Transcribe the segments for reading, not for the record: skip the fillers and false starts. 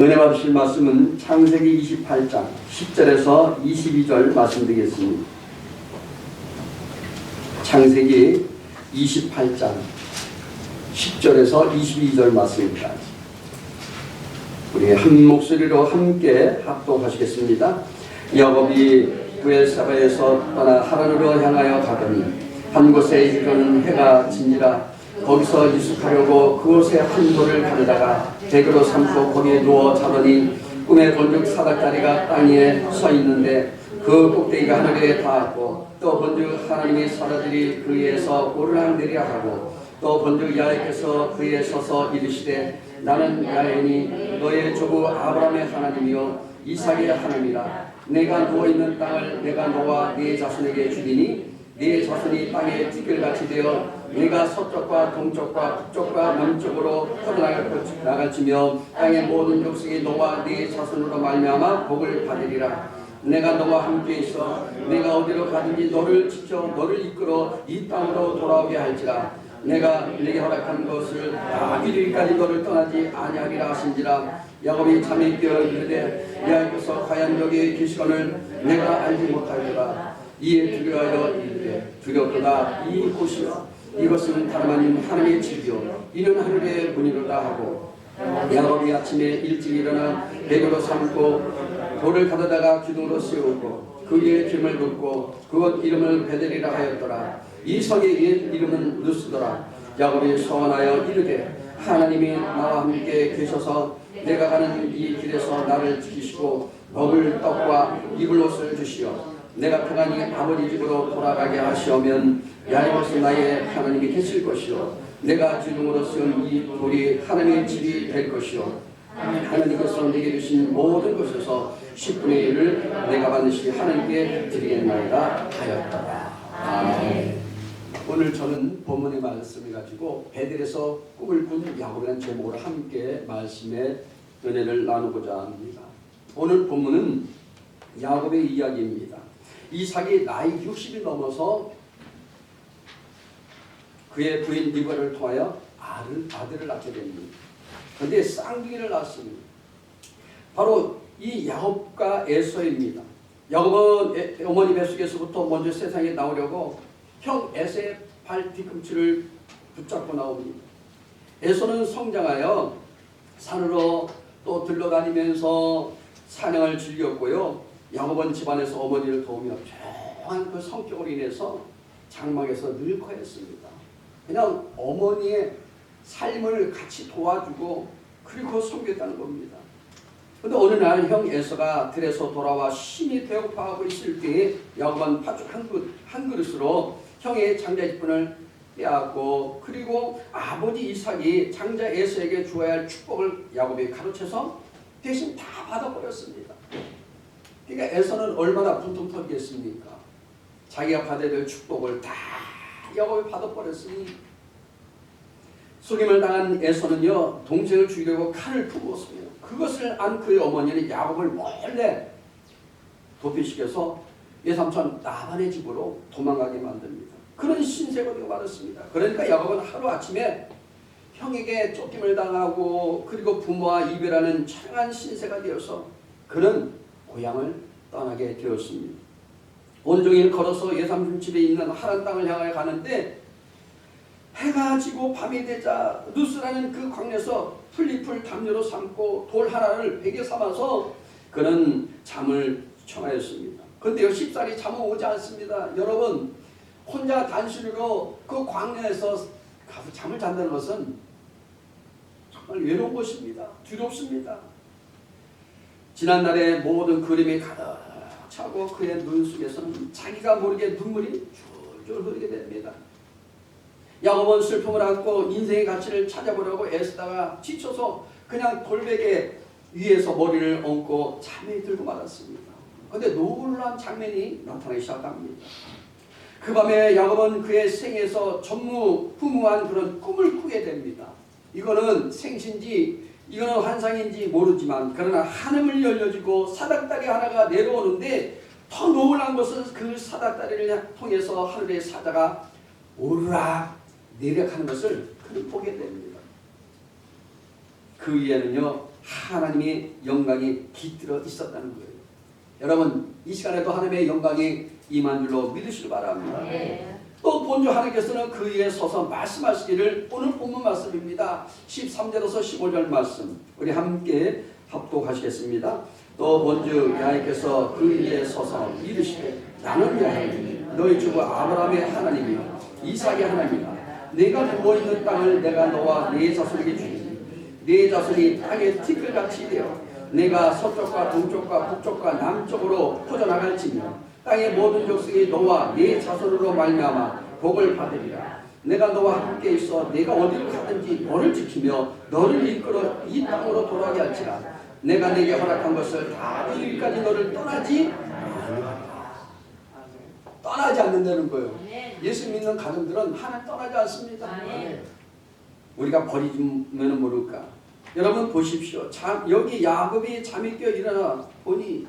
은혜 받으실 말씀은 창세기 28장 10절에서 22절 말씀드리겠습니다. 창세기 28장 10절에서 22절 말씀입니다. 우리 한 목소리로 함께 합독하시겠습니다. 야곱이 브엘사바에서 떠나 하란으로 향하여 가더니 한 곳에 이르러는 해가 진지라 거기서 유숙하려고 그곳에 한 돌을 가져다가 댁으로 삼고 거기에 누워 자더니 꿈에 본즉 사닥다리가 땅 위에 서 있는데 그 꼭대기가 하늘에 닿았고 또 본즉 하나님이 사람들이 그 위에서 오르락내리락 하고 또 본즉 야훼께서 그 위에 서서 이르시되 나는 야훼니 너의 조부 아브라함의 하나님이요 이삭의 하나님이라. 내가 누워있는 땅을 내가 너와 네 자손에게 주리니 네 자손이 땅에 티끌같이 되어 내가 서쪽과 동쪽과 북쪽과 남쪽으로 퍼져나갈지며 땅의 모든 족속이 너와 네 자손으로 말미암아 복을 받으리라. 내가 너와 함께 있어 내가 어디로 가든지 너를 지켜 너를 이끌어 이 땅으로 돌아오게 할지라. 내가 네게 허락한 것을 다 이르기까지 너를 떠나지 아니하리라 하신지라. 야곱이 잠에 깨어 이르되 야훼께서 과연 여기 계시거늘 내가 알지 못하리라. 이에 두려워하여 이르되 두렵도다 이 곳이여 이것은 다름 아닌 하나님의 집이요 이는 하늘의 문이로다 하고 야곱이 아침에 일찍 일어나 베개로 삼고 돌을 가져다가 기둥으로 세우고 그 위에 기름을 붓고 그곳 이름을 베델이라 하였더라. 이 성의 이름은 루스더라. 야곱이 소원하여 이르되 하나님이 나와 함께 계셔서 내가 가는 이 길에서 나를 지키시고 먹을 떡과 입을 옷을 주시어 내가 평안히 아버지 집으로 돌아가게 하시오면 야훼께서 나의 하나님이 계실 것이요 내가 기둥으로 세운 이 돌이 하나님의 집이 될 것이요 하나님께서 내게 주신 모든 것에서 10분의 1을 내가 반드시 하나님께 드리겠나이다 하였더라. 아멘. 오늘 저는 본문의 말씀을 가지고 베델에서 꿈을 꾼 야곱이라는 제목으로 함께 말씀의 은혜를 나누고자 합니다. 오늘 본문은 야곱의 이야기입니다. 이삭이 나이 60이 넘어서 그의 부인 리브가를 통하여 아들을 낳게 됩니다. 그런데 쌍둥이를 낳습니다. 바로 이 야곱과 에서입니다. 야곱은 어머니 뱃속에서부터 먼저 세상에 나오려고 형 에서의 발 뒤꿈치를 붙잡고 나옵니다. 에서는 성장하여 산으로 또 들러다니면서 사냥을 즐겼고요. 야곱은 집안에서 어머니를 도우며 조용한 그 성격으로 인해서 장막에서 늘 커했습니다. 그냥 어머니의 삶을 같이 도와주고 그리고 섬겼다는 겁니다. 그런데 어느 날 형 에서가 들에서 돌아와 심히 배고파하고 있을 때에 야곱은 팥죽 한 그릇으로 형의 장자식분을 빼앗고 그리고 아버지 이삭이 장자 에서에게 주어야 할 축복을 야곱이 가로채서 대신 다 받아버렸습니다. 그러니까 에서는 얼마나 분통 터지겠습니까? 자기가 받아야 될 축복을 다 야곱이 받아버렸으니 속임을 당한 에서는요 동생을 죽이려고 칼을 품었습니다. 그것을 안 그의 어머니는 야곱을 몰래 도피시켜서 외삼촌 라반의 집으로 도망가게 만듭니다. 그런 신세가 되고 말았습니다. 그러니까 야곱은 하루아침에 형에게 쫓김을 당하고 그리고 부모와 이별하는 처량한 신세가 되어서 그는 고향을 떠나게 되었습니다. 온종일 걸어서 외삼촌 집에 있는 하란 땅을 향해 가는데 해가 지고 밤이 되자 루스라는 그 광야에서 풀잎을 담요로 삼고 돌 하나를 베개 삼아서 그는 잠을 청하였습니다. 그런데요 쉽사리 잠은 오지 않습니다. 여러분 혼자 단순으로 그 광야에서 가서 잠을 잔다는 것은 정말 외로운 것입니다. 두렵습니다. 지난날의 모든 그림이 가득 차고 그의 눈 속에서는 자기가 모르게 눈물이 줄줄 흐르게 됩니다. 야곱은 슬픔을 안고 인생의 가치를 찾아보려고 애쓰다가 지쳐서 그냥 돌베개 위에서 머리를 얹고 잠에 들고 말았습니다. 그런데 놀라운 장면이 나타나기 시작합니다. 그 밤에 야곱은 그의 생에서 전무후무한 그런 꿈을 꾸게 됩니다. 이거는 생신지 이거는 환상인지 모르지만 그러나 하늘을 열려지고 사닥다리 하나가 내려오는데 더 놀라운 것은 그 사닥다리를 통해서 하늘의 사자가 오르락 내려가는 것을 그는 보게 됩니다. 그 위에는요 하나님의 영광이 깃들어 있었다는 거예요. 여러분 이 시간에도 하나님의 영광이 임한 줄로 믿으시기 바랍니다. 또 본주 하나님께서는 그 위에 서서 말씀하시기를, 오늘 본문 말씀입니다. 13절에서 15절 말씀 우리 함께 합독하시겠습니다. 또 본주 하나님께서 그 위에 서서 이르시되 나는 여호와니 너희 주 아브라함의 하나님이요 이삭의 하나님이라. 내가 누워있는 땅을 내가 너와 네 자손에게 주리니 네 자손이 땅의 티끌같이 되어 내가 서쪽과 동쪽과 북쪽과 남쪽으로 퍼져나갈지며 땅의 모든 족속이 너와 네 자손으로 말미암아 복을 받으리라. 내가 너와 함께 있어 내가 어디로 가든지 너를 지키며 너를 이끌어 이 땅으로 돌아오게 할지라. 내가 내게 허락한 것을 다 이루기까지 너를 떠나지 않는다는 거예요. 예수 믿는 가정들은 하나님 떠나지 않습니다. 우리가 버리면 모를까. 여러분 보십시오. 여기 야곱이 잠이 깨어 일어나 보니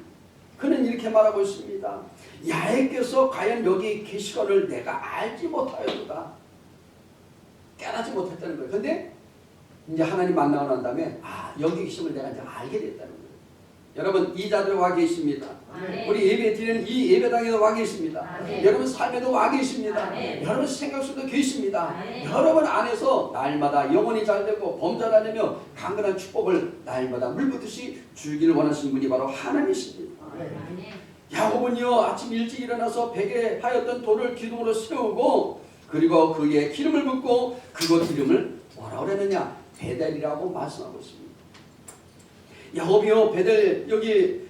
그는 이렇게 말하고 있습니다. 야훼께서 과연 여기 계시거를 내가 알지 못하였도다. 깨닫지 못했다는 거예요. 근데 이제 하나님 만나고 난 다음에 여기 계심을 내가 이제 알게 됐다는 거예요. 여러분 이 자들 와 계십니다. 우리 예배 드리는 이 예배당에도 와 계십니다. 여러분 삶에도 와 계십니다. 여러분 생각 속에도 계십니다. 여러분 안에서 날마다 영혼이 잘되고 범죄하려며 강건한 축복을 날마다 물붓듯이 주기를 원하시는 분이 바로 하나님이십니다. 야곱은요 아침 일찍 일어나서 베개 하였던 돌을 기둥으로 세우고 그리고 그 위에 기름을 붓고 그곳 이름을 뭐라고 그랬느냐? 베델이라고 말씀하고 있습니다. 야곱이요 베델 여기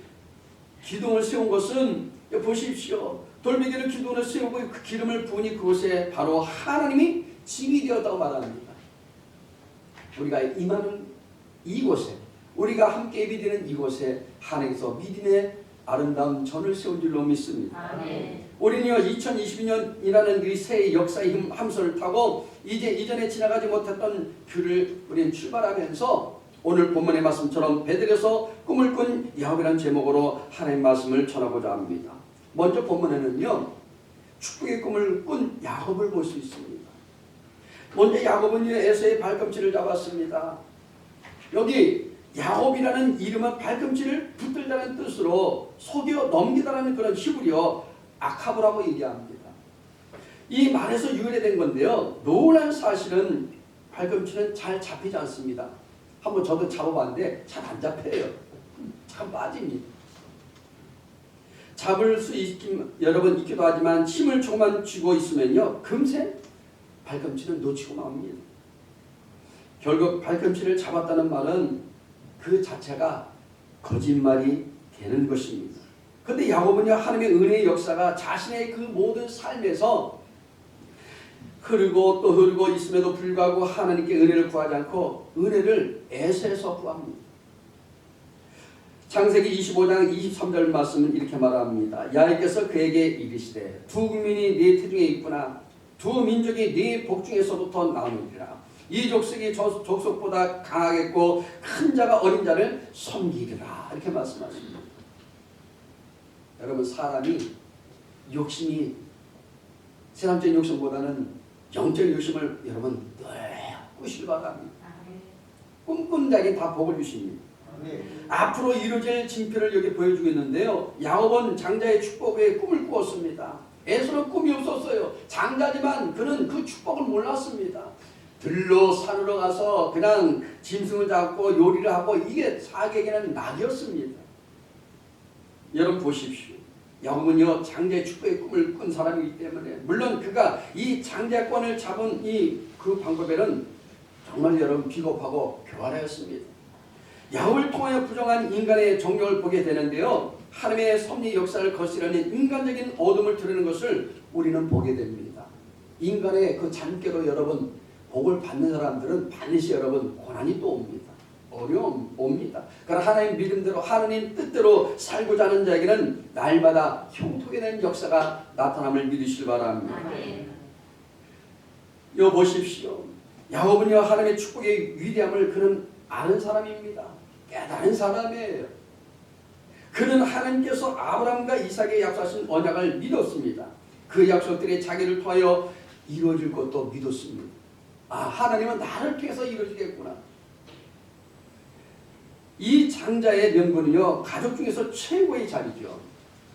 기둥을 세운 것은 보십시오. 돌베개를 기둥으로 세우고 그 기름을 부으니 그곳에 바로 하나님이 집이 되었다고 말합니다. 우리가 임하는 이곳에 우리가 함께 예배드리는 이곳에 하나님께서 믿음의 아름다운 전을 세운 줄로 믿습니다. 우리는요 2022년이라는 이 새해 역사의 함선을 타고 이제 이전에 지나가지 못했던 길을 우리는 출발하면서 오늘 본문의 말씀처럼 베델에서 꿈을 꾼 야곱이라는 제목으로 하나님의 말씀을 전하고자 합니다. 먼저 본문에는요 축복의 꿈을 꾼 야곱을 볼 수 있습니다. 먼저 야곱은요 에서의 발꿈치를 잡았습니다. 여기 야곱이라는 이름은 발꿈치를 붙들다는 뜻으로 속여 넘기다라는 그런 히브리어 아카브라고 얘기합니다. 이 말에서 유래된 건데요. 놀란 사실은 발꿈치는 잘 잡히지 않습니다. 한번 저도 잡아봤는데 잘 안 잡혀요. 참 빠집니다. 잡을 수 여러분 있기도 하지만 힘을 조금만 쥐고 있으면요 금세 발꿈치는 놓치고 맙니다. 결국 발꿈치를 잡았다는 말은 그 자체가 거짓말이 되는 것입니다. 그런데 야곱은요 하나님의 은혜의 역사가 자신의 그 모든 삶에서 흐르고 또 흐르고 있음에도 불구하고 하나님께 은혜를 구하지 않고 은혜를 에서에서 구합니다. 창세기 25장 23절 말씀은 이렇게 말합니다. 야훼께서 그에게 이르시되 두 국민이 네 태중에 있구나. 두 민족이 네 복중에서부터 나오느니라. 이 족속이 저 족속보다 강하겠고 큰 자가 어린 자를 섬기리라. 이렇게 말씀하십니다. 여러분 사람이 욕심이 세상적인 욕심보다는 영적인 욕심을 여러분 늘 꾸시기 바랍니다. 꿈꾼 자에게 다 복을 주십니다. 앞으로 이루어질 징표를 여기 보여주고 있는데요. 야곱은 장자의 축복에 꿈을 꾸었습니다. 에서는 꿈이 없었어요. 장자지만 그는 그 축복을 몰랐습니다. 들로 산으로 가서 그냥 짐승을 잡고 요리를 하고 이게 자기에게는 낙이었습니다. 여러분 보십시오. 야곱은요 장자의 축복의 꿈을 꾼 사람이기 때문에 물론 그가 이 장자권을 잡은 그 방법에는 정말 여러분 비겁하고 교활하였습니다. 야곱을 통하여 부정한 인간의 정욕을 보게 되는데요. 하나님의 섭리 역사를 거스르는 인간적인 어둠을 드러내는 것을 우리는 보게 됩니다. 인간의 그 잔꾀로 여러분 복을 받는 사람들은 반드시 여러분 고난이 또 옵니다. 어려움 옵니다. 그러나 하나님 믿음대로 하나님 뜻대로 살고자 하는 자에게는 날마다 형통이 되는 역사가 나타남을 믿으시기 바랍니다. 요 보십시오. 야곱은요 하나님의 축복의 위대함을 그는 아는 사람입니다. 깨달은 사람이에요. 그는 하나님께서 아브라함과 이삭에게 약속하신 언약을 믿었습니다. 그 약속들이 자기를 통하여 이루어질 것도 믿었습니다. 하나님은 나를 통해서 이루어지겠구나. 이 장자의 명분은요, 가족 중에서 최고의 자리죠.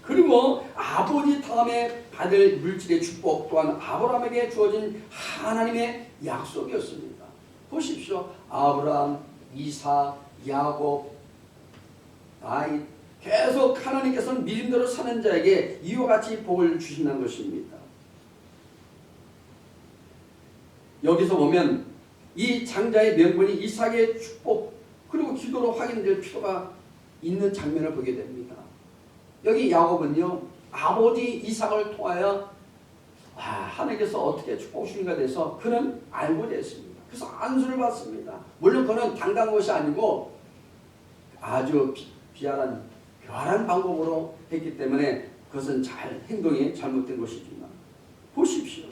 그리고 아버지 다음에 받을 물질의 축복 또한 아브라함에게 주어진 하나님의 약속이었습니다. 보십시오. 아브라함, 이삭, 야곱, 다윗, 계속 하나님께서는 믿음대로 사는 자에게 이와 같이 복을 주신다는 것입니다. 여기서 보면 이 장자의 명분이 이삭의 축복 그리고 기도로 확인될 필요가 있는 장면을 보게 됩니다. 여기 야곱은요, 아버지 이삭을 통하여 하나님께서 어떻게 축복 주인가 돼서 그는 알고 됐습니다. 그래서 안수를 받습니다. 물론 그는 당당한 것이 아니고 아주 비열한 방법으로 했기 때문에 그것은 행동이 잘못된 것이지만 보십시오.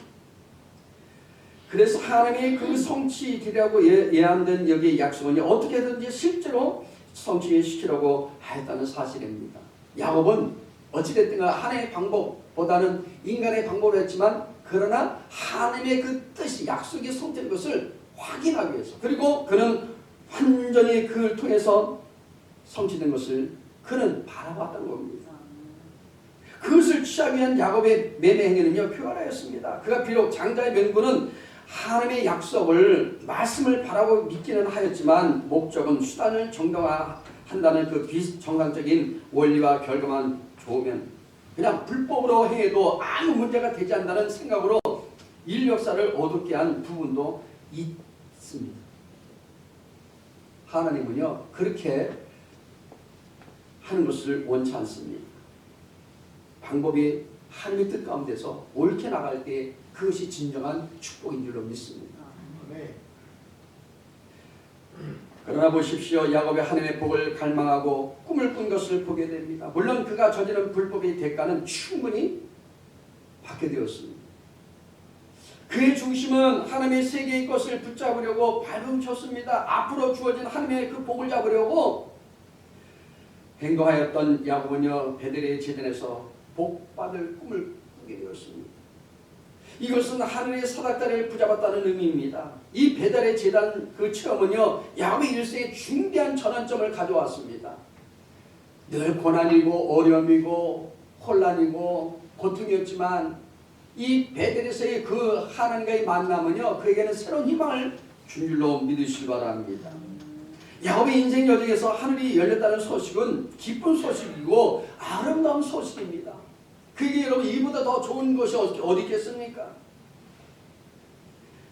그래서 하나님이 그 성취되라고 예언된 여기의 약속은 어떻게든지 실제로 성취시키려고 했다는 사실입니다. 야곱은 어찌됐든 하나님의 방법보다는 인간의 방법을 했지만 그러나 하나님의 그 뜻이 약속이 성취된 것을 확인하기 위해서 그리고 그는 완전히 그를 통해서 성취된 것을 그는 바라봤던 겁니다. 그것을 취하기 위한 야곱의 매매 행위는요, 표현하였습니다. 그가 비록 장자의 명분은 하나님의 약속을 말씀을 바라고 믿기는 하였지만 목적은 수단을 정당화한다는 그 비정상적인 원리와 결과만 좋으면 그냥 불법으로 해도 아무 문제가 되지 않는다는 생각으로 인류 역사를 어둡게 한 부분도 있습니다. 하나님은요, 그렇게 하는 것을 원치 않습니다. 방법이 하나님의 뜻 가운데서 옳게 나갈 때 그것이 진정한 축복인 줄로 믿습니다. 그러나 보십시오. 야곱이 하나님의 복을 갈망하고 꿈을 꾼 것을 보게 됩니다. 물론 그가 저지른 불법의 대가는 충분히 받게 되었습니다. 그의 중심은 하나님의 세계의 것을 붙잡으려고 발음쳤습니다. 앞으로 주어진 하나님의 그 복을 잡으려고 행동하였던 야곱은요, 베들레헴 제단에서 복받을 꿈을 꾸게 되었습니다. 이것은 하늘의 사닥다리를 붙잡았다는 의미입니다. 이 베델의 제단 그 체험은요, 야곱의 일생에 중대한 전환점을 가져왔습니다. 늘 고난이고 어려움이고 혼란이고 고통이었지만 이 베델에서의 그 하나님과의 만남은요, 그에게는 새로운 희망을 준 줄로 믿으시기 바랍니다. 야곱의 인생 여정에서 하늘이 열렸다는 소식은 기쁜 소식이고 아름다운 소식입니다. 그게 여러분 이보다 더 좋은 것이 어디 있겠습니까?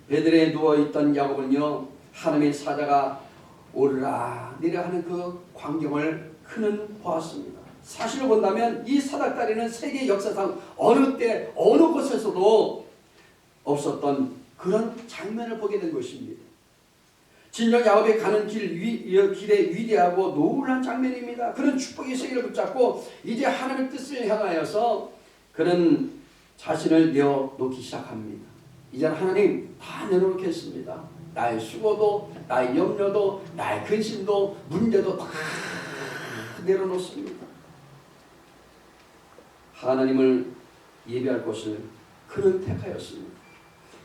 베들레헴에 누워있던 야곱은요, 하나님의 사자가 오르라 내리라 하는 그 광경을 그는 보았습니다. 사실을 본다면 이 사닥다리는 세계 역사상 어느 때 어느 곳에서도 없었던 그런 장면을 보게 된 것입니다. 진정 야곱이 가는 길에 위대하고 놀란 장면입니다. 그는 축복의 세계를 붙잡고 이제 하나님의 뜻을 향하여서 그는 자신을 내어놓기 시작합니다. 이제 하나님 다 내려놓겠습니다. 나의 수고도 나의 염려도 나의 근심도 문제도 다 내려놓습니다. 하나님을 예배할 것을 그는 택하였습니다.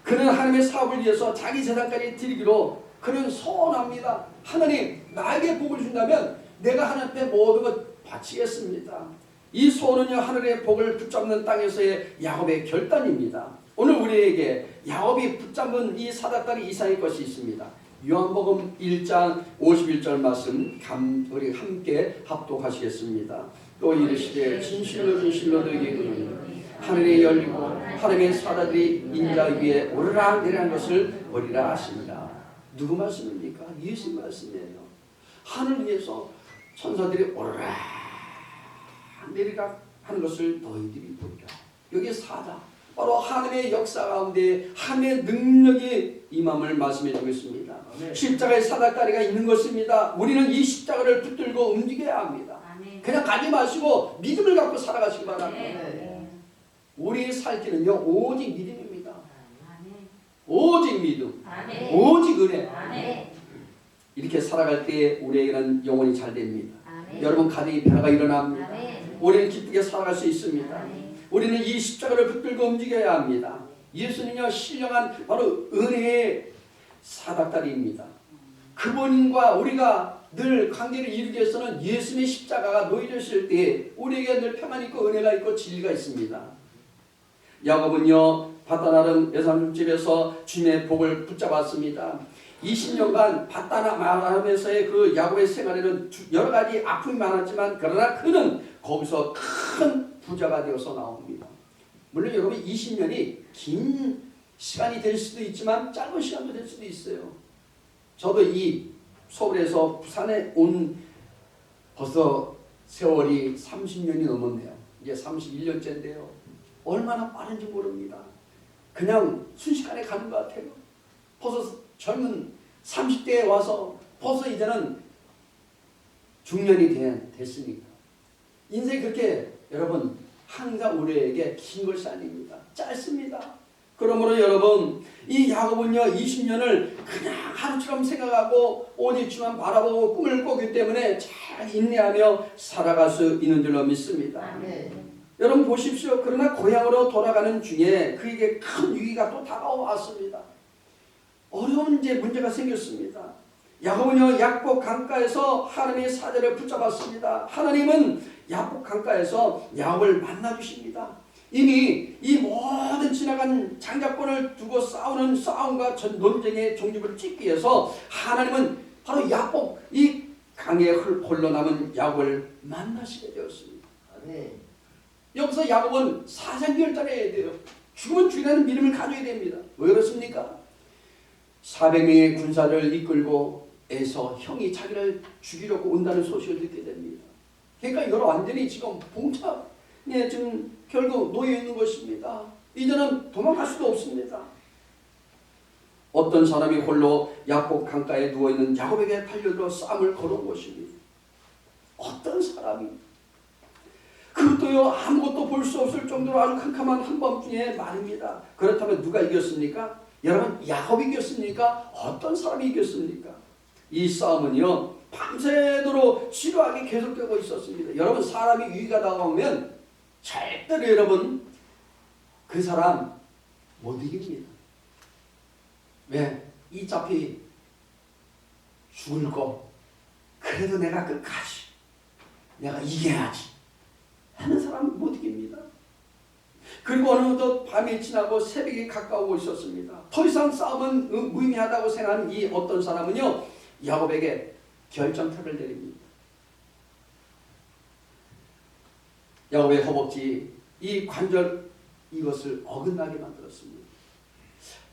그는 하나님의 사업을 위해서 자기 재산까지 드리기로 그는 소원합니다. 하나님 나에게 복을 준다면 내가 하나님 앞에 모든 것 바치겠습니다. 이 소원은요, 하늘의 복을 붙잡는 땅에서의 야곱의 결단입니다. 오늘 우리에게 야곱이 붙잡은 이 사닥다리 이상의 것이 있습니다. 요한복음 1장 51절 말씀 우리 함께 합독하시겠습니다. 또 이르시되 진실로 진실로 너희에게 이르노니 하늘이 열리고 하나님의 사자들이 인자 위에 오르락 내리라는 것을 보리라 하십니다. 누구 말씀입니까? 예수 말씀이에요. 하늘 위에서 천사들이 오르락 내리락 하는 것을 너희들이 보리라. 여기 사자 바로 하나님의 역사 가운데 하나님의 능력이 임함을 말씀해 주고 있습니다. 아멘. 십자가의 사닥다리가 있는 것입니다. 우리는 이 십자가를 붙들고 움직여야 합니다. 아멘. 그냥 가지 마시고 믿음을 갖고 살아가시기 바랍니다. 아멘. 우리의 살 길은요, 오직 믿음입니다. 아멘. 오직 믿음, 아멘. 오직 은혜. 아멘. 이렇게 살아갈 때 우리에게는 영혼이 잘 됩니다. 아멘. 여러분 가정의 변화가 일어납니다. 아멘. 우리는 기쁘게 살아갈 수 있습니다. 아멘. 우리는 이 십자가를 붙들고 움직여야 합니다. 예수님은요, 신령한 바로 은혜의 사닥다리입니다. 그분과 우리가 늘 관계를 이루기 위해서는 예수님의 십자가가 놓여졌을 때 우리에게 늘 평안이 있고 은혜가 있고 진리가 있습니다. 야곱은요 바다나름 여사님 집에서 주님의 복을 붙잡았습니다. 20년간 바다나름에서의 그 야곱의 생활에는 여러 가지 아픔이 많았지만 그러나 그는 거기서 큰 부자가 되어서 나옵니다. 물론 여러분 20년이 긴 시간이 될 수도 있지만 짧은 시간도 될 수도 있어요. 저도 이 서울에서 부산에 온 벌써 세월이 30년이 넘었네요. 이제 31년째인데요. 얼마나 빠른지 모릅니다. 그냥 순식간에 가는 것 같아요. 벌써 젊은 30대에 와서 벌써 이제는 중년이 됐으니까. 인생이 그렇게 여러분 항상 우리에게 긴 것이 아닙니다. 짧습니다. 그러므로 여러분 이 야곱은요 20년을 그냥 하루처럼 생각하고 오직 주만 바라보고 꿈을 꾸기 때문에 잘 인내하며 살아갈 수 있는 줄로 믿습니다. 여러분 보십시오. 그러나 고향으로 돌아가는 중에 그에게 큰 위기가 또 다가왔습니다. 어려운 이제 문제가 생겼습니다. 야곱은요 약복 강가에서 하나님의 사자를 붙잡았습니다. 하나님은 약복 강가에서 야곱을 만나 주십니다. 이미 이 모든 지나간 장자권을 두고 싸우는 싸움과 논쟁의 종집을 찍기 위해서 하나님은 바로 야곱 이 강에 홀로 남은 야곱을 만나시게 되었습니다. 여기서 야곱은 사생결단해야 돼요. 죽으면 죽이라는 믿음을 가져야 됩니다. 왜 그렇습니까? 400명의 군사를 이끌고 에서 형이 자기를 죽이려고 온다는 소식을 듣게 됩니다. 그러니까 이걸 완전히 지금 봉착에 지금 결국 놓여 있는 것입니다. 이제는 도망갈 수도 없습니다. 어떤 사람이 홀로 야곱 강가에 누워있는 야곱에게 달려들어 싸움을 걸어온 것입니다. 어떤 사람이 그것도요 아무것도 볼 수 없을 정도로 아주 캄캄한 한밤중에 말입니다. 그렇다면 누가 이겼습니까? 여러분 야곱이 이겼습니까? 어떤 사람이 이겼습니까? 이 싸움은요 밤새도록 지루하게 계속되고 있었습니다. 여러분 사람이 위기가 다가오면 절대로 여러분 그 사람 못 이깁니다. 왜? 어차피 죽을 거 그래도 내가 끝까지 내가 이겨야지 하는 사람은 못 이깁니다. 그리고 어느덧 밤이 지나고 새벽이 가까우고 있었습니다. 더 이상 싸움은 무의미하다고 생각한 이 어떤 사람은요 야곱에게 결정타를 내립니다. 야곱의 허벅지 이 관절 이것을 어긋나게 만들었습니다.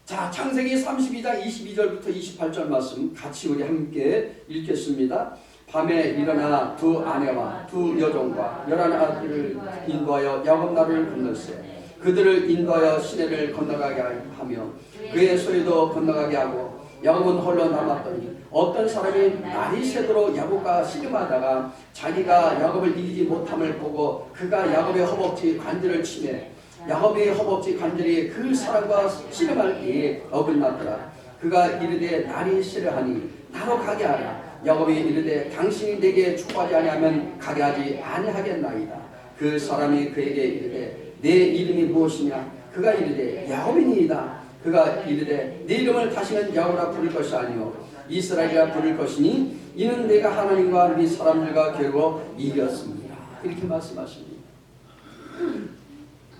자 창세기 32장 22절부터 28절 말씀 같이 우리 함께 읽겠습니다. 밤에 일어나 두 아내와 두 여종과 11아들을 인도하여 야곱 나루를 건넜어요. 그들을 인도하여 시내를 건너가게 하며 그의 소유도 건너가게 하고 야곱은 홀로 남았더니 어떤 사람이 날이 새도록 야곱과 씨름하다가 자기가 야곱을 이기지 못함을 보고 그가 야곱의 허벅지 관절을 치매 야곱의 허벅지 관절이 그 사람과 씨름할 때에 어긋났더라. 그가 이르되 날이 새려하니 나로 가게 하라. 야곱이 이르되 당신이 내게 축복하지 아니하면 가게 하지 아니하겠나이다. 그 사람이 그에게 이르되 내 이름이 무엇이냐? 그가 이르되 야곱이니이다. 그가 이르되 내 이름을 다시는 야곱이라 부를 것이 아니요 이스라엘이라 부를 것이니 이는 내가 하나님과 네 사람들과 겨루어 이겼습니다. 이렇게 말씀하십니다.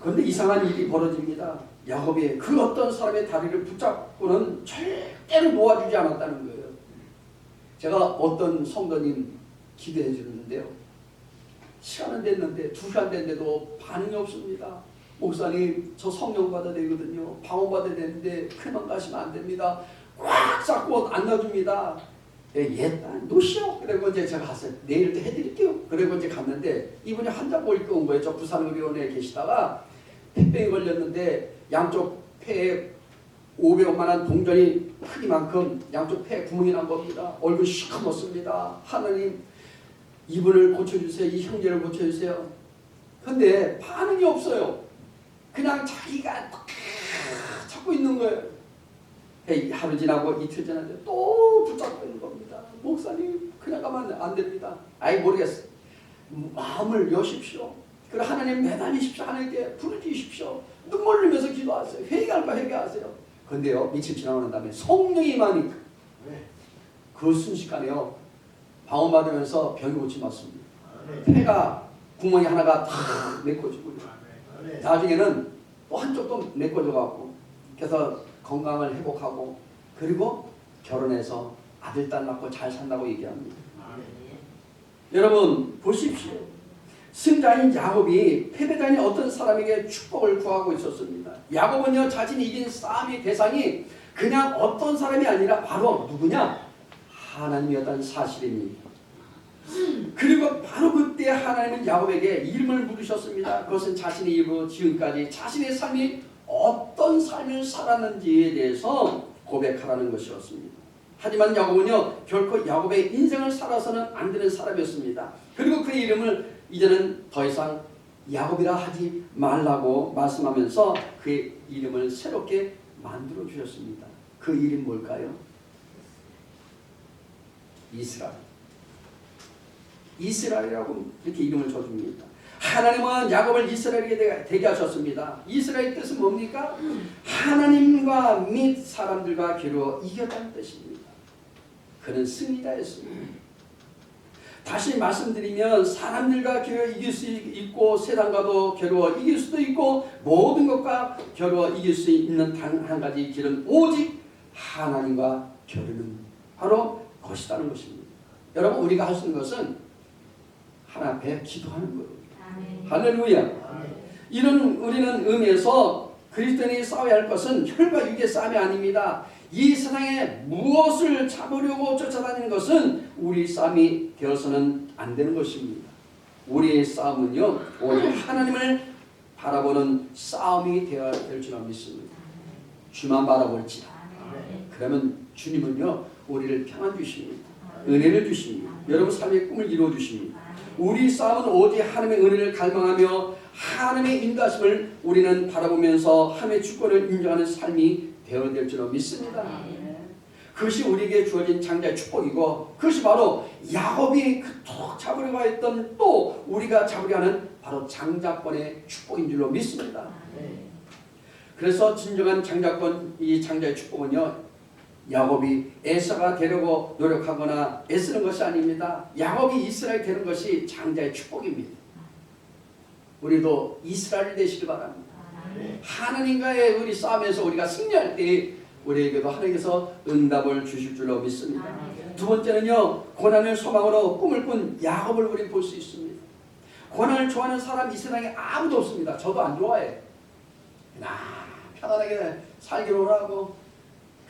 그런데 이상한 일이 벌어집니다. 야곱이 그 어떤 사람의 다리를 붙잡고는 절대로 놓아주지 않았다는 거예요. 제가 어떤 성도님 기도해 주는데요. 시간은 됐는데 2시간 됐는데도 반응이 없습니다. 목사님 저 성령 받아야 되거든요. 방언 받아야 되는데 그만 가시면 안 됩니다. 꽉 잡고 안 놔줍니다. 노시오. 그리고 이제 제가 갔어요. 내일도 해드릴게요. 그리고 이제 갔는데 이분이 환자고 입고 온 거예요. 저 부산의료원에 계시다가 폐병이 걸렸는데 양쪽 폐에 500원만한 동전이 크기만큼 양쪽 폐에 구멍이 난 겁니다. 얼굴이 시커멓습니다. 하나님 이분을 고쳐주세요. 이 형제를 고쳐주세요. 근데 반응이 없어요. 그냥 자기가 찾고 있는 거예요. 하루 지나고 이틀 지나는데 또 붙잡고 있는 겁니다. 목사님 그냥 가면 안 됩니다. 아이 모르겠어요. 마음을 여십시오. 그리고 하나님 매달리십시오. 하나님께 부르짖으십시오. 눈물 흘리면서 기도하세요. 회개할 거 회개하세요. 근데요 며칠 지나고 난 다음에 성령이 임하니까 그 순식간에요 방언받으면서 병이 고치 맞습니다. 폐가 구멍이 하나가 다 메꿔지고요. 나중에는 또 한쪽도 메꿔져갖고 그래서 건강을 회복하고 그리고 결혼해서 아들 딸 낳고 잘 산다고 얘기합니다. 여러분 보십시오. 승자인 야곱이 패배자인 어떤 사람에게 축복을 구하고 있었습니다. 야곱은요 자신이 이긴 싸움의 대상이 그냥 어떤 사람이 아니라 바로 누구냐? 하나님이었다는 사실입니다. 그리고 바로 그때 하나님은 야곱에게 이름을 물으셨습니다. 그것은 자신의 이름으로 지금까지 자신의 삶이 어떤 삶을 살았는지에 대해서 고백하라는 것이었습니다. 하지만 야곱은요 결코 야곱의 인생을 살아서는 안 되는 사람이었습니다. 그리고 그의 이름을 이제는 더 이상 야곱이라 하지 말라고 말씀하면서 그의 이름을 새롭게 만들어 주셨습니다. 그 이름 뭘까요? 이스라엘. 이스라엘이라고 이렇게 이름을 줘줍니다. 하나님은 야곱을 이스라엘에게 되게 하셨습니다. 이스라엘 뜻은 뭡니까? 하나님과 및 사람들과 겨루어 이겼다는 뜻입니다. 그는 승리자였습니다. 다시 말씀드리면 사람들과 겨루어 이길 수 있고 세상과도 겨루어 이길 수도 있고 모든 것과 겨루어 이길 수 있는 단 한 가지 길은 오직 하나님과 겨루는 바로 것이라는 것입니다. 여러분 우리가 할 수 있는 것은 하나님 앞에 기도하는 거예요. 할렐루야. 이런 우리는 의미에서 그리스도인이 싸워야 할 것은 혈과 육의 싸움이 아닙니다. 이 세상에 무엇을 잡으려고 쫓아다니는 것은 우리 싸움이 되어서는 안 되는 것입니다. 우리의 싸움은요 오직 하나님을 바라보는 싸움이 되어야 될 줄 믿습니다. 주만 바라볼지다. 그러면 주님은요 우리를 평안 주십니다. 은혜를 주십니다. 여러분 삶의 꿈을 이루어 주십니다. 우리 싸움은 오직 하나님의 은혜를 갈망하며 하나님의 인도하심을 우리는 바라보면서 하나님의 주권을 인정하는 삶이 되어야 될 줄 믿습니다. 그것이 우리에게 주어진 장자의 축복이고 그것이 바로 야곱이 그토록 잡으려고 했던 또 우리가 잡으려 하는 바로 장자권의 축복인 줄로 믿습니다. 그래서 진정한 장자권, 이 장자의 축복은요 야곱이 에서가 되려고 노력하거나 애쓰는 것이 아닙니다. 야곱이 이스라엘 되는 것이 장자의 축복입니다. 우리도 이스라엘 되시길 바랍니다. 하나님과의 우리 싸움에서 우리가 승리할 때 우리에게도 하나님께서 응답을 주실 줄로 믿습니다. 두 번째는요 고난을 소망으로 꿈을 꾼 야곱을 우리 볼 수 있습니다. 고난을 좋아하는 사람 이 세상에 아무도 없습니다. 저도 안 좋아해요. 그냥 편안하게 살기로 하고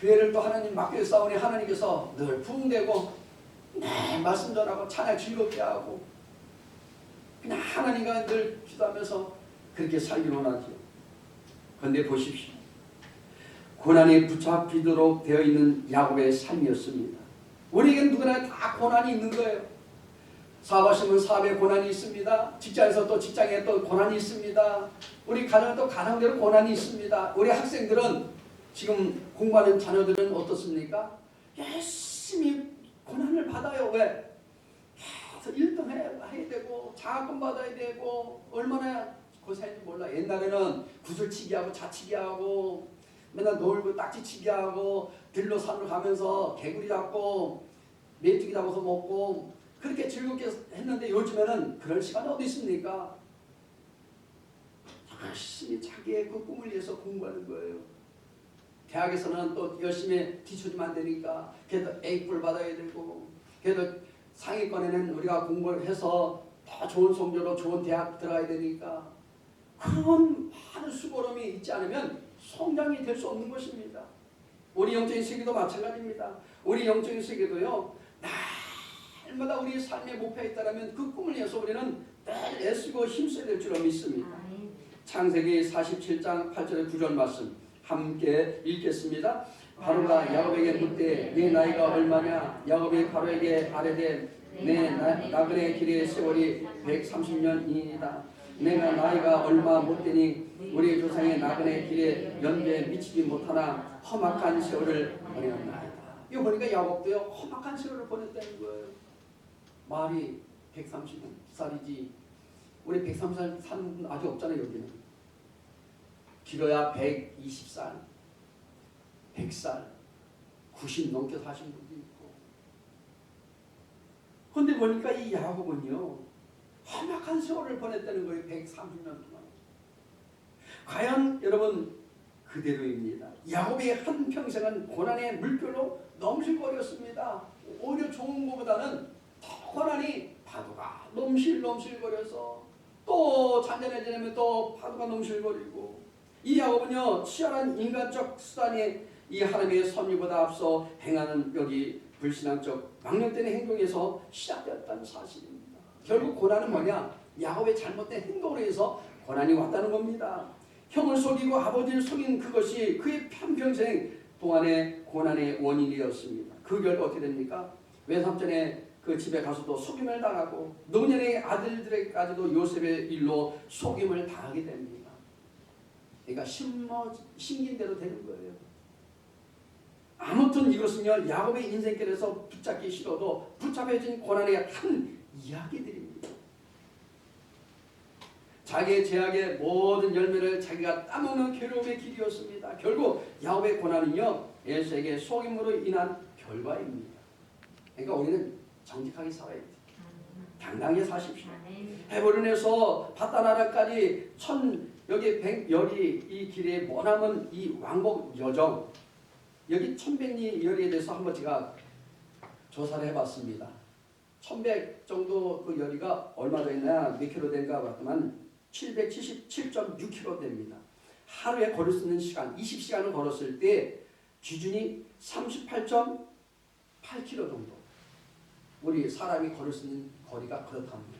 교회를 또 하나님 맡겨 싸우니 하나님께서 늘 부흥되고 말씀 전하고 찬양 즐겁게 하고 그냥 하나님과 늘 기도하면서 그렇게 살기로 하죠. 그런데 보십시오. 고난이 붙잡히도록 되어 있는 야곱의 삶이었습니다. 우리에게는 누구나 다 고난이 있는 거예요. 사업하시면 사업에 고난이 있습니다. 직장에서 또 직장에 또 고난이 있습니다. 우리 가정은 또 가정대로 고난이 있습니다. 우리 학생들은 지금 공부하는 자녀들은 어떻습니까? 열심히 고난을 받아요. 왜? 계속 1등 해야 되고 장학금 받아야 되고 얼마나 고생인지 몰라. 옛날에는 구슬치기 하고 자치기 하고 맨날 놀고 딱지치기 하고 들로 산으로 가면서 개구리 잡고 메뚜기 잡아서 먹고 그렇게 즐겁게 했는데 요즘에는 그럴 시간이 어디 있습니까? 열심히 자기의 그 꿈을 위해서 공부하는 거예요. 대학에서는 또 열심히 뒤처지면 안 되니까 그래도 A뿔 받아야 되고 그래도 상위권에는 우리가 공부를 해서 더 좋은 성적으로 좋은 대학 들어가야 되니까 그런 많은 수고름이 있지 않으면 성장이 될 수 없는 것입니다. 우리 영적인 세계도 마찬가지입니다. 우리 영적인 세계도요 날마다 우리의 삶의 목표에 있다면 그 꿈을 위해서 우리는 늘 애쓰고 힘써야 될 줄로 믿습니다. 창세기 47장 8절에 9절 말씀 함께 읽겠습니다. 바로가 야곱에게 묻되 내 나이가 얼마냐? 야곱이 바로에게 아뢰되 내 나그네 길의 세월이 130년이니이다. 내가 나이가 얼마 못되니 우리 조상의 나그네 길에 연배에 미치지 못하나 험악한 세월을 보냈나이다. 이거 보니까 야곱도요 험악한 세월을 보냈다는 거예요. 말이 130살이지 우리 130살 사는 분 아직 없잖아요. 여기는 길어야 120살, 100살, 90 넘게 사신 분도 있고 오늘 보니까 이 야곱은요 험악한 세월을 보냈다는 거예요. 130년 동안. 과연 여러분 그대로입니다. 야곱의 한평생은 고난의 물결로 넘실거렸습니다. 오히려 좋은 것보다는 더 고난이 파도가 넘실거려서 또 잔잔해지면 또 파도가 넘실거리고, 이 야곱은요 치열한 인간적 수단이 이 하나님의 섭리보다 앞서 행하는 여기 불신앙적 망령된 행동에서 시작되었다는 사실입니다. 결국 고난은 뭐냐? 야곱의 잘못된 행동으로 해서 고난이 왔다는 겁니다. 형을 속이고 아버지를 속인 그것이 그의 한평생 동안의 고난의 원인이었습니다. 그 결과 어떻게 됩니까? 외삼촌의 그 집에 가서도 속임을 당하고 노년의 아들들에게까지도 요셉의 일로 속임을 당하게 됩니다. 그러니까 심긴 대로 되는 거예요. 아무튼 이것은요 야곱의 인생길에서 붙잡기 싫어도 붙잡혀진 고난의 한 이야기들입니다. 자기의 제약의 모든 열매를 자기가 따먹는 괴로움의 길이었습니다. 결국 야곱의 고난은요 에서에게 속임으로 인한 결과입니다. 그러니까 우리는 정직하게 살아야 돼요. 당당하게 사십시오. 헤브론에서 바다나라까지 여기 이 길의 머나먼 이 왕복 여정, 여기 1100리 여리에 대해서 한번 제가 조사를 해봤습니다. 1100 정도 그 여리가 얼마 되냐, 몇 킬로 된가 봤더만 777.6km 됩니다. 하루에 걸을 수 있는 시간, 20시간을 걸었을 때 기준이 38.8km 정도. 우리 사람이 걸을 수 있는 거리가 그렇답니다.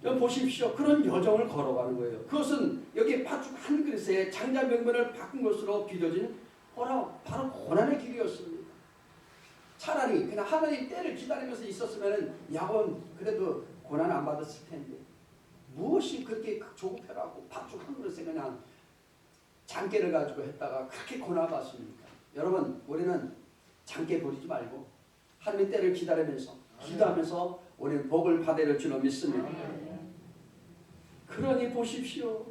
여러분 보십시오. 그런 여정을 걸어가는 거예요. 그것은 여기 팥죽 한 그릇에 장자명분을 바꾼 것으로 빚어진 바로 고난의 길이었습니다. 차라리 그냥 하나님 때를 기다리면서 있었으면 야곱은 그래도 고난 안 받았을 텐데, 무엇이 그렇게 조급해라고 팥죽 한 그릇에 그냥 장깨를 가지고 했다가 그렇게 고난 받습니까? 여러분 우리는 장깨 부리지 말고 하나님의 때를 기다리면서 기도하면서 우리는 복을 받을 줄로 믿습니다. 그러니 보십시오.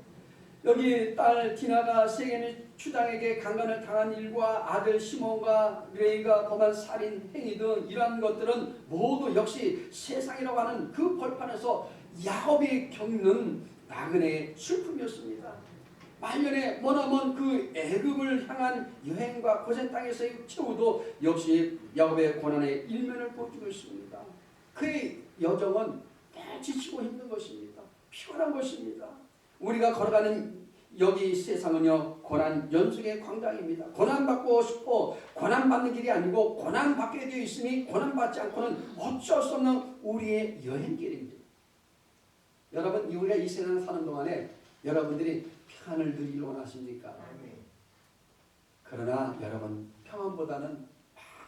여기 딸 디나가 세겜의 추장에게 강간을 당한 일과 아들 시몬과 레이가 범한 살인 행위 등 이러한 것들은 모두 역시 세상이라고 하는 그 벌판에서 야곱이 겪는 나그네의 슬픔이었습니다. 말년에 머나먼 그 애굽을 향한 여행과 고센 땅에서의 최후도 역시 야곱의 고난의 일면을 보여주고 있습니다. 그의 여정은 지치고 힘든 것입니다. 피곤한 것입니다. 우리가 걸어가는 여기 세상은요 고난 연속의 광장입니다. 고난받고 싶어 고난받는 길이 아니고 고난받게 되어 있으니 고난받지 않고는 어쩔 수 없는 우리의 여행길입니다. 여러분 우리가 이 세상 사는 동안에 여러분들이 평안을 누리길 원하십니까? 그러나 여러분 평안보다는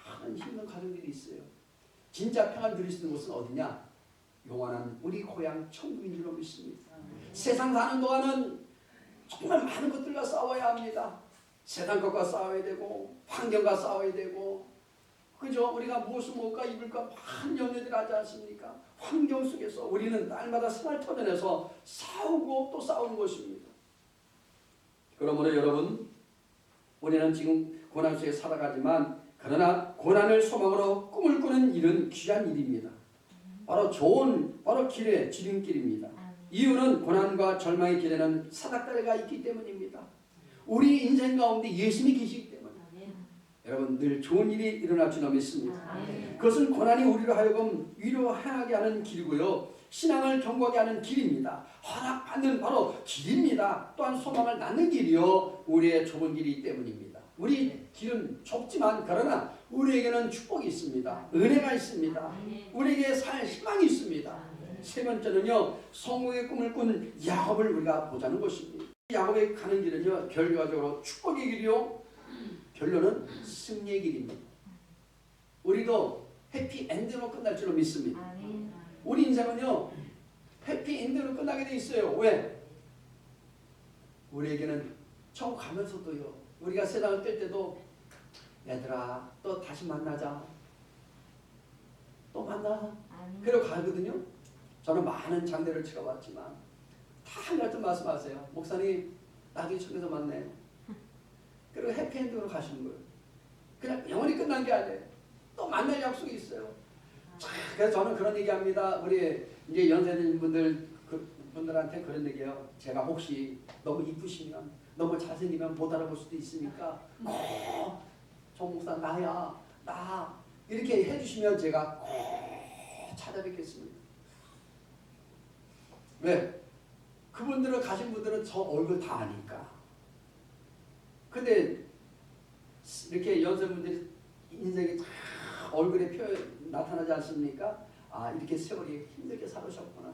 많은 힘든 과정들이 있어요. 진짜 평안 누릴 수 있는 곳은 어디냐? 영원한 우리 고향 천국인 줄로 믿습니다. 세상 사는 동안은 정말 많은 것들과 싸워야 합니다. 세상 것과 싸워야 되고 환경과 싸워야 되고, 그죠? 우리가 무엇을 먹을까 입을까 많은 염려들 하지 않습니까? 환경 속에서 우리는 날마다 생활 터전에서 싸우고 또 싸우는 것입니다. 그러므로 여러분 우리는 지금 고난 속에 살아가지만 그러나 고난을 소망으로 꿈을 꾸는 일은 귀한 일입니다. 바로 길의 지름길입니다. 이유는 고난과 절망의 길에는 사닥다리가 있기 때문입니다. 우리 인생 가운데 예수님이 계시기 때문입니다. 여러분 늘 좋은 일이 일어날 줄 믿습니다. 그것은 고난이 우리로 하여금 위로하게 하는 길이고요. 신앙을 견고하게 하는 길입니다. 허락받는 바로 길입니다. 또한 소망을 낳는 길이요. 우리의 좁은 길이기 때문입니다. 우리 길은 좁지만 그러나 우리에게는 축복이 있습니다. 은혜가 있습니다. 우리에게 살 희망이 있습니다. 세 번째는요. 성공의 꿈을 꾼 야곱을 우리가 보자는 것입니다. 야곱의 가는 길은요. 결과적으로 축복의 길이요. 결론은 승리의 길입니다. 우리도 해피엔드로 끝날 줄로 믿습니다. 우리 인생은요. 해피엔드로 끝나게 돼 있어요. 왜? 우리에게는 천국 가면서도요. 우리가 세상을 뗄 때도 얘들아 또 다시 만나자. 또 만나. 그러고 가거든요. 저는 많은 장례를 치러봤지만 다 한 가지 말씀하세요. 목사님 나중에 천국에서 만나요. 그리고 해피엔딩으로 가시는 거예요. 그냥 영원히 끝난 게 아니에요. 또 만날 약속이 있어요. 그래서 저는 그런 얘기합니다. 우리 이제 연세된 분들한테 그런 얘기해요. 제가 혹시 너무 이쁘시면, 너무 잘생기면 못 알아볼 수도 있으니까 정 목사 나야, 나 이렇게 해주시면 제가 찾아뵙겠습니다. 왜? 그분들은 가신 분들은 저 얼굴 다 아니까. 근데 이렇게 여성분들이 인생이 다 얼굴에 나타나지 않습니까? 아, 이렇게 세월이 힘들게 살으셨구나.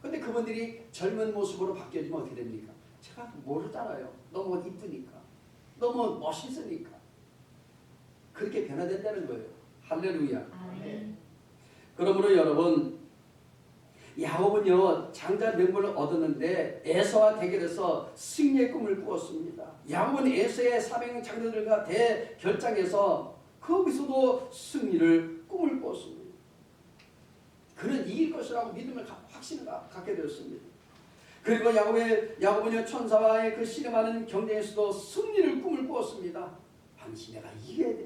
근데 그분들이 젊은 모습으로 바뀌어지면 어떻게 됩니까? 제가 모르잖아요. 너무 이쁘니까, 너무 멋있으니까 그렇게 변화된다는 거예요. 할렐루야. 그러므로 여러분, 야곱은요 장자 명분을 얻었는데 에서와 대결해서 승리의 꿈을 꾸었습니다. 야곱은 에서의 400명 장자들과 대결장에서 거기서도 승리를 꿈을 꾸었습니다. 그는 이길 것이라고 믿음을 확신을 갖게 되었습니다. 그리고 야곱은요 천사와의 그 씨름하는 경쟁에서도 승리를 꿈을 꾸었습니다. 당신 내가 이겨야 돼.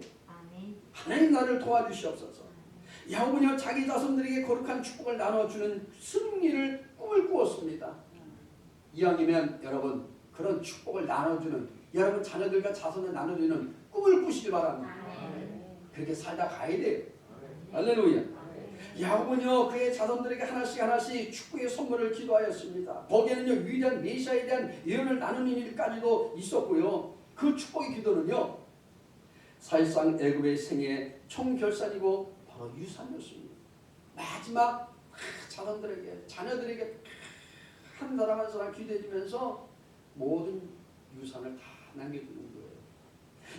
하나님 나를 도와주시옵소서. 야곱은요 자기 자손들에게 거룩한 축복을 나눠주는 승리를 꿈을 꾸었습니다. 이왕이면 여러분 그런 축복을 나눠주는, 여러분 자녀들과 자손을 나눠주는 꿈을 꾸시길 바랍니다. 그렇게 살다 가야 돼요. 할렐루야. 야곱은요 그의 자손들에게 하나씩 축복의 선물을 기도하였습니다. 거기에는요 위대한 메시아에 대한 예언을 나누는 일까지도 있었고요. 그 축복의 기도는요 사실상 애굽의 생애의 총결산이고 바로 유산이었습니다. 마지막 자손들에게, 자녀들에게 한 사람 한 사람 기도해주면서 모든 유산을 다 남겨주는 거예요.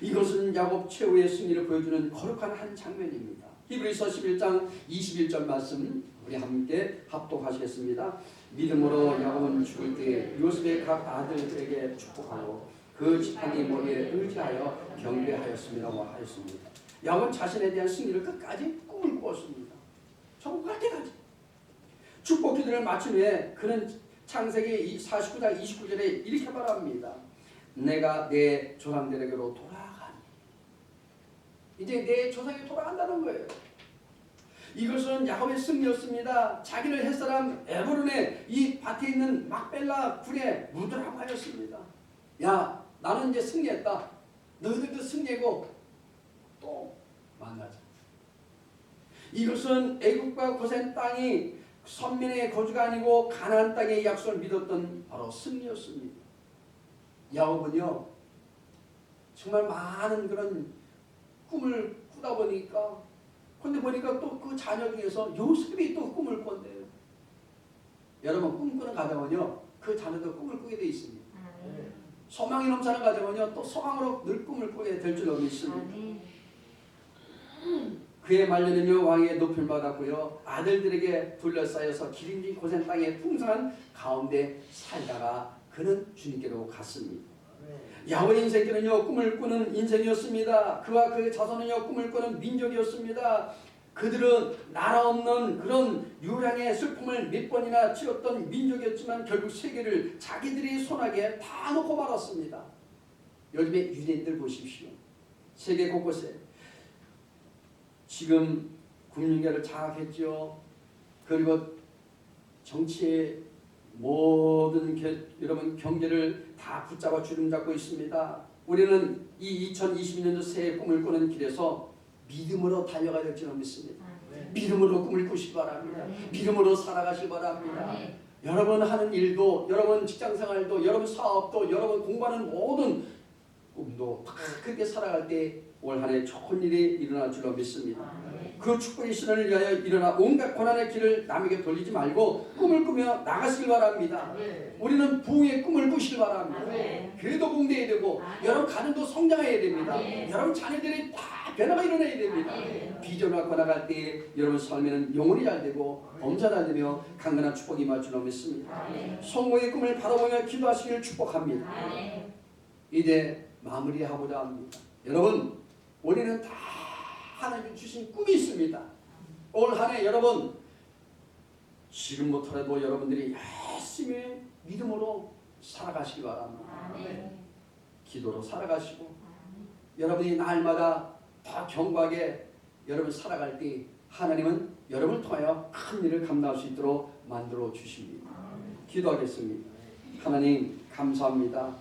이것은 야곱 최후의 승리를 보여주는 거룩한 한 장면입니다. 히브리서 11장 21절 말씀 우리 함께 합독하시겠습니다. 믿음으로 야곱은 죽을 때 요셉의 각 아들들에게 축복하고 그 지팡이 머리에 의지하여 경배하였습니다고 하였습니다. 야곱은 자신에 대한 승리를 끝까지 꿈을 꾸었습니다. 천국 갈 때까지. 축복 기도를 마친 후에 그는 창세기 49장 29절에 이렇게 말합니다. 내가 내 조상들에게로 돌아가니. 이제 내 조상이 돌아간다는 거예요. 이것은 야곱의 승리였습니다. 자기를 햇사람 에브론의 이 밭에 있는 막벨라 굴에 묻으라고 하였습니다. 야, 나는 이제 승리했다. 너희들도 승리고 또 만나자. 이것은 애국과 고센 땅이 선민의 거주가 아니고 가나안 땅의 약속을 믿었던 바로 승리였습니다. 야곱은요 정말 많은 그런 꿈을 꾸다 보니까 근데 보니까 또 그 자녀 중에서 요셉이 또 꿈을 꾼대요. 여러분 꿈꾸는 가정은요 그 자녀도 꿈을 꾸게 되어 있습니다. 소망이 넘치는 가정은요 또 소망으로 늘 꿈을 꾸게 될 줄로 믿습니다. 그의 말년은요 왕의 높임을 받았고요 아들들에게 둘러싸여서 기름진 고센 땅의 풍성한 가운데 살다가 그는 주님께로 갔습니다. 야곱의 인생길은요 꿈을 꾸는 인생이었습니다. 그와 그의 자손은요 꿈을 꾸는 민족이었습니다. 그들은 나라 없는 그런 유랑의 슬픔을 몇 번이나 치렀던 민족이었지만 결국 세계를 자기들이 손아귀에 다 놓고 말았습니다. 요즘에 유대인들 보십시오. 세계 곳곳에 지금 국민계를 장악했죠. 그리고 정치의 모든 여러분 경제를 다 붙잡아 주름잡고 있습니다. 우리는 이 2022년도 새해 꿈을 꾸는 길에서 믿음으로 달려가야 될 줄 믿습니다. 믿음으로 꿈을 꾸시기 바랍니다. 믿음으로 살아가시기 바랍니다. 여러분 하는 일도, 여러분 직장생활도, 여러분 사업도, 여러분 공부하는 모든 꿈도 다 그렇게 살아갈 때 올 한 해 좋은 일이 일어날 줄로 믿습니다. 그 축복의 신을 위하여 일어나 온갖 고난의 길을 남에게 돌리지 말고 꿈을 꾸며 나가시길 바랍니다. 우리는 부흥의 꿈을 꾸시길 바랍니다. 교회도 공대해야 되고 여러분 가정도 성장해야 됩니다. 여러분 자녀들이 다 변화가 일어나야 됩니다. 비전을 갖고 나갈 때 여러분 삶에는 영혼이 잘 되고 범사 잘 되며 강건한 축복이 임할 줄로 믿습니다. 성공의 꿈을 바라보며 기도하시기를 축복합니다. 이제 마무리하고자 합니다. 여러분 우리는 다 하나님 주신 꿈이 있습니다. 올 한 해 여러분 지금부터라도 여러분들이 열심히 믿음으로 살아가시기 바랍니다. 기도로 살아가시고 여러분이 날마다 더 견고하게 여러분 살아갈 때 하나님은 여러분을 통하여 큰 일을 감당할 수 있도록 만들어 주십니다. 기도하겠습니다. 하나님 감사합니다.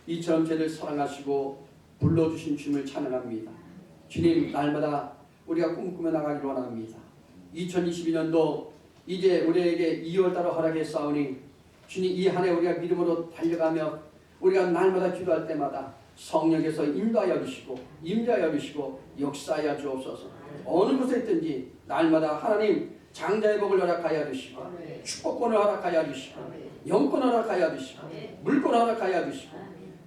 이처럼 저희를 사랑하시고 불러주신 주님을 찬양합니다. 주님, 날마다 우리가 꿈꾸며 나가기를 원합니다. 2022년도 이제 우리에게 2월달을 허락했사오니 주님, 이 한 해 우리가 믿음으로 달려가며 우리가 날마다 기도할 때마다 성령께서 인도하여 주시고 임자하여 주시고 역사하여 주옵소서. 어느 곳에 있든지 날마다 하나님 장자의 복을 허락하여 주시고 축복권을 허락하여 주시고 영권을 허락하여 주시고 물권을 허락하여 주시고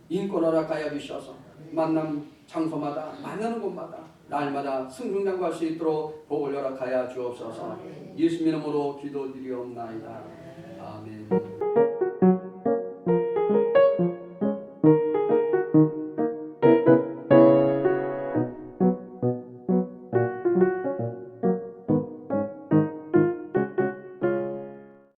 인권을 허락하여 주셔서 만남 장소마다 만나는 곳마다 날마다 승승장구할 수 있도록 복을 허락하여 주옵소서. 예수님 이름으로 기도드리옵나이다. 아멘.